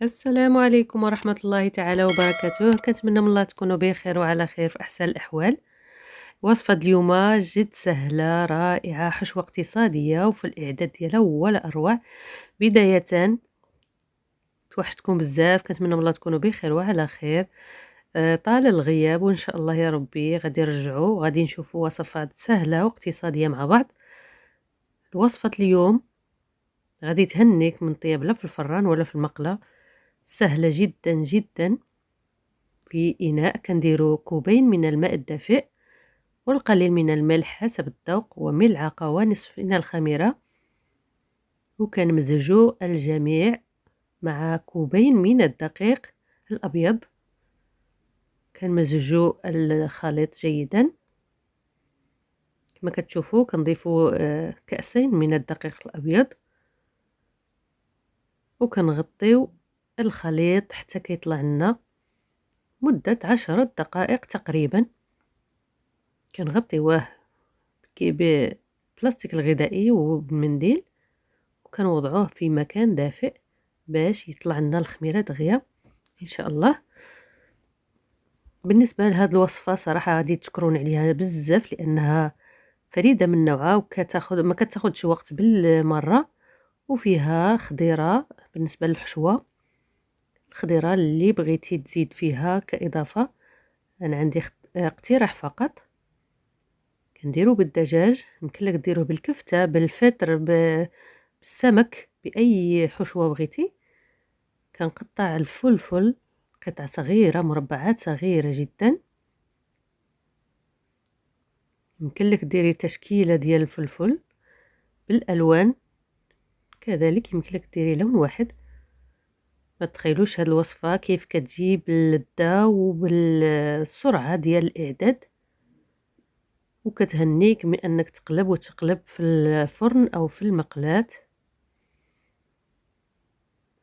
السلام عليكم ورحمة الله تعالى وبركاته. كنتمنى من الله تكونوا بخير وعلى خير في أحسن الأحوال. وصفة اليوم جد سهلة رائعة، حشوة اقتصادية وفي الإعداد ديالها ولا أروع. بداية توحشتكم بزاف، كنتمنى من الله تكونوا بخير وعلى خير. طال الغياب وإن شاء الله يا ربي غادي نرجعوا، غادي نشوفوا وصفات سهلة واقتصادية مع بعض. وصفة اليوم غادي تهنيك من طياب لا في الفران ولا في المقلة، سهلة جدا جدا. في إناء كنديرو كوبين من الماء الدافئ والقليل من الملح حسب الذوق وملعقة ونصف من الخميرة، وكنمزجو الجميع مع كوبين من الدقيق الأبيض. كنمزجو الخليط جيدا كما كتشوفوا. كنضيفو كأسين من الدقيق الأبيض وكنغطيو الخليط حتى كيطلع لنا مدة 10 دقائق تقريبا. كنغطيوه ببلاستيك الغذائي وبمنديل وكنوضعوه في مكان دافئ باش يطلع لنا الخميرة دغيا ان شاء الله. بالنسبه لهاد الوصفه صراحه غادي تشكرون عليها بزاف لانها فريده من نوعها وكتاخذ ما كتاخذش وقت بالمره، وفيها خضيره. بالنسبه للحشوه، الخضيره اللي بغيتي تزيد فيها كاضافه، انا عندي اقتراح فقط. كنديرو بالدجاج، يمكن لك ديروه بالكفته، بالفطر، بالسمك، باي حشوه بغيتي. كنقطع الفلفل قطع صغيره، مربعات صغيره جدا. يمكن لك ديري تشكيله ديال الفلفل بالالوان، كذلك يمكن لك ديري لون واحد. ما تخيلوش هاد الوصفه كيف كتجيب اللذه وبالسرعه ديال الاعداد، وكتهنيك من انك تقلب وتقلب في الفرن او في المقلاة.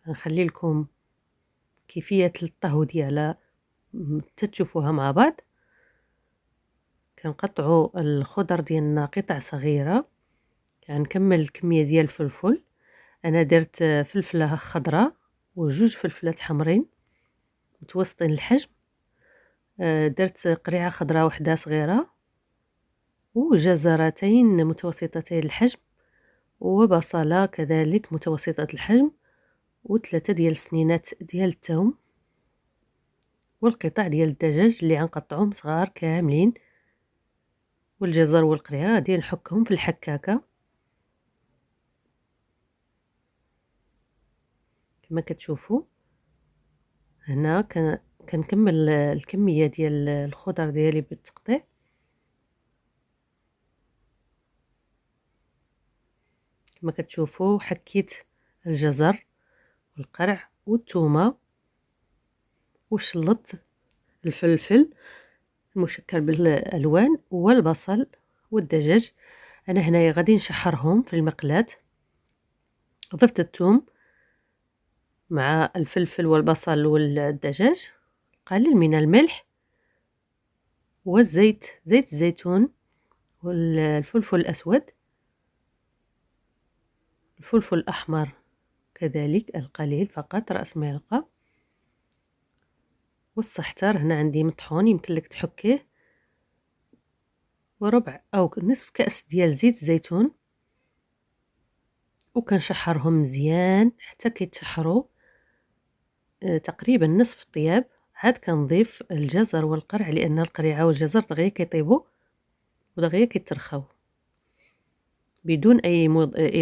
نخلي لكم كيفيه الطهو ديالها تتشوفوها مع بعض. كنقطعوا الخضر ديالنا قطع صغيره. كنكمل الكميه ديال الفلفل. انا درت فلفله خضراء وجوج فلفلات حمرين متوسطين الحجم. درت قريعه خضراء وحده صغيره وجزرتين متوسطتي الحجم وبصله كذلك متوسطه الحجم وثلاثه ديال السنينات ديال الثوم والقطع ديال الدجاج اللي غنقطعهم صغار كاملين، والجزر والقريعه غادي نحكهم في الحكاكه كما كتشوفوا هنا. كنكمل الكميه ديال الخضر ديالي بالتقطيع. كما كتشوفوا حكيت الجزر والقرع والثومه وشلطت الفلفل المشكل بالالوان والبصل والدجاج. انا هنايا غادي نشحرهم في المقلاة. ضفت الثوم مع الفلفل والبصل والدجاج، قليل من الملح والزيت، زيت الزيتون والفلفل الاسود، الفلفل الاحمر كذلك القليل فقط رأس معلقة، والسحتر هنا عندي مطحون يمكن لك تحكيه، وربع او نصف كأس ديال زيت الزيتون. وكنشحرهم مزيان حتى كيتشحروا تقريبا نصف الطياب. عاد كنضيف الجزر والقرع لان القريعه والجزر دغيا كيطيبوا ودغيا كيترخاو بدون اي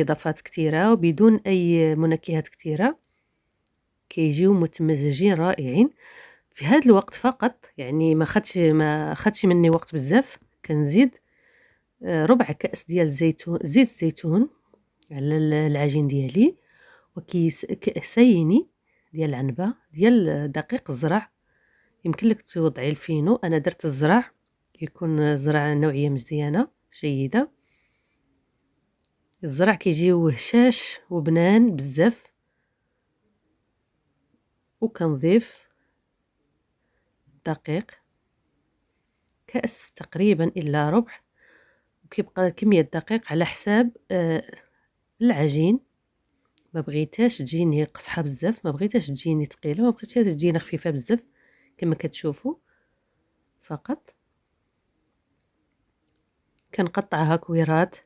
اضافات كثيره وبدون اي منكهات كثيره، كيجيو متمزجين رائعين في هذا الوقت فقط. يعني ما خدش مني وقت بزاف. كنزيد ربع كأس ديال الزيتون، زيت الزيتون على العجين ديالي، كأسين ديال العنبه ديال دقيق الزرع. يمكن لك توضعي الفينو، انا درت الزرع يكون زرع نوعيه مزيانه جيده. الزرع كيجيو هشاش وبنان بزاف. وكنضيف الدقيق كأس تقريبا الا ربع، وكيبقى كميه الدقيق على حساب العجين. ما بغيتهاش تجيني قصحة بزاف، ما بغيتهاش تجيني ثقيلة، ما بغيتهاش تجيني خفيفة بزاف كما كتشوفوا. فقط كنقطعها كويرات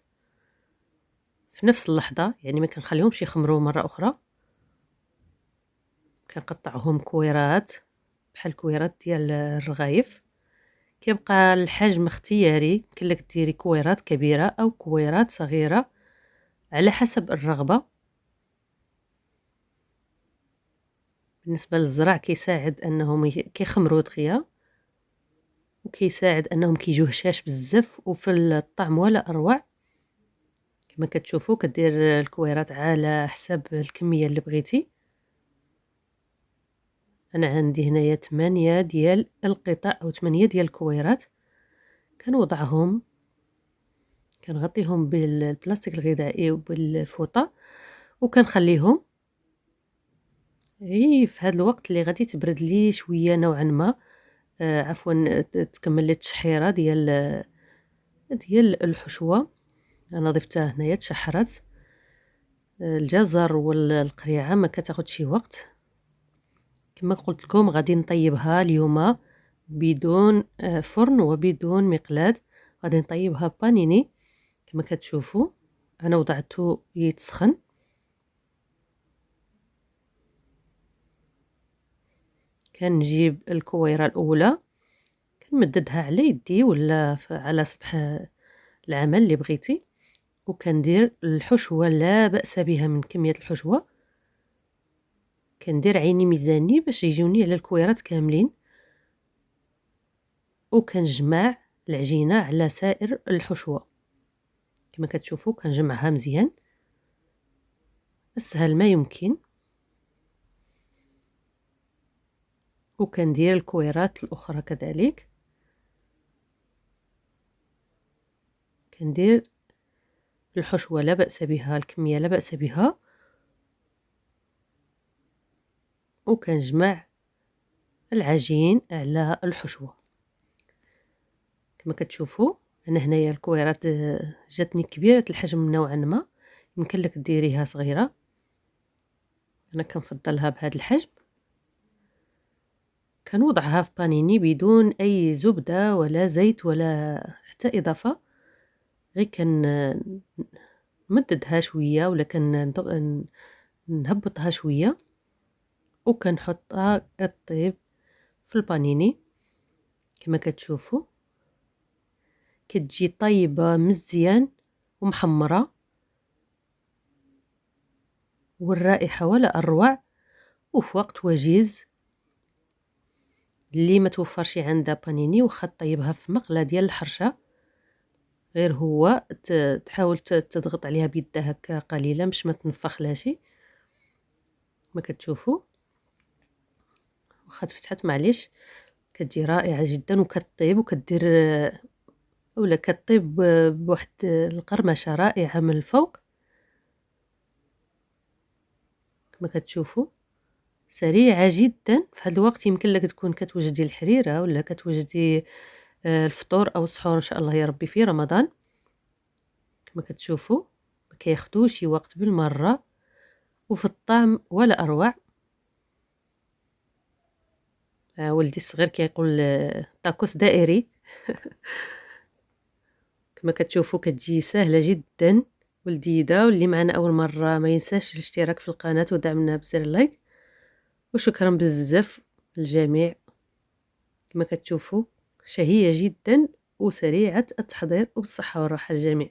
في نفس اللحظة، يعني ما كنخليهمش يخمروا مرة أخرى. كنقطعهم كويرات بحال كويرات ديال الرغايف. كيبقى الحجم اختياري، يمكن لك ديري كويرات كبيرة أو كويرات صغيرة على حسب الرغبة. بالنسبة للزرع كيساعد أنهم كيخمروا دغيا، وكيساعد أنهم كيجيو هشاش بزاف وفي الطعم ولا أروع. كما كتشوفوا كدير الكويرات على حسب الكمية اللي بغيتي. أنا عندي هنايا 8 ديال القطع أو 8 ديال الكويرات. كنوضعهم، كنغطيهم بالبلاستيك الغذائي وبالفوطة، وكنخليهم في هذا الوقت اللي غادي تبرد لي شويه نوعا ما. عفوا، تكمل لي التشحيره ديال الحشوه. انا ضفتها هنايا تشحرت. الجزر والقريعه ما كتاخدش وقت. كما قلت لكم غادي نطيبها اليوم بدون فرن وبدون مقلاة. غادي نطيبها بانيني كما كتشوفوا. انا وضعته يتسخن. كنجيب الكويره الاولى، كنمددها على يدي ولا على سطح العمل اللي بغيتي، وكندير الحشوه لا باس بها من كميه الحشوه. كندير عيني ميزاني باش يجوني على الكويرات كاملين، وكنجمع العجينه على سائر الحشوه. كما كتشوفوا كنجمعها مزيان اسهل ما يمكن. وكندير الكويرات الاخرى كذلك. كندير الحشوه لا باس بها، الكميه لا باس بها، وكنجمع العجين على الحشوه. كما كتشوفوا انا هنايا الكويرات جاتني كبيره الحجم نوعا ما، يمكن لك ديريها صغيره، انا كنفضلها بهذا الحجم. كنوضعها في بانيني بدون اي زبده ولا زيت ولا حتى اضافه. غير كنمددها شويه ولا نهبطها شويه، وكنحطها الطيب في البانيني. كما كتشوفوا كتجي طيبه مزيان ومحمره، والرائحه ولا اروع، وفي وقت وجيز. اللي ما توفرش عندها بانيني وخا طيبها في مقله ديال الحرشه، غير هو تحاول تضغط عليها بيدها هكا قليلا باش ما تنفخلاش. ما كتشوفوا واخا تفتحت معليش كتجي رائعه جدا وكطيب وكدير ولا كطيب بواحد القرمشه رائعه من الفوق. كما كتشوفوا سريعه جدا. في هذا الوقت يمكن لك تكون كتوجدي الحريره ولا كتوجدي الفطور او السحور ان شاء الله يا ربي في رمضان. كما كتشوفوا ما كياخدوش وقت بالمره، وفي الطعم ولا اروع. ولدي الصغير كيقول طاكوس دائري. كما كتشوفوا كتجي سهله جدا ولذيذه. واللي معنا اول مره ما ينساش الاشتراك في القناه ودعمنا بزر اللايك. وشكرا بزاف للجميع. كما كتشوفوا شهيه جدا وسريعه التحضير، وبالصحه والراحه للجميع.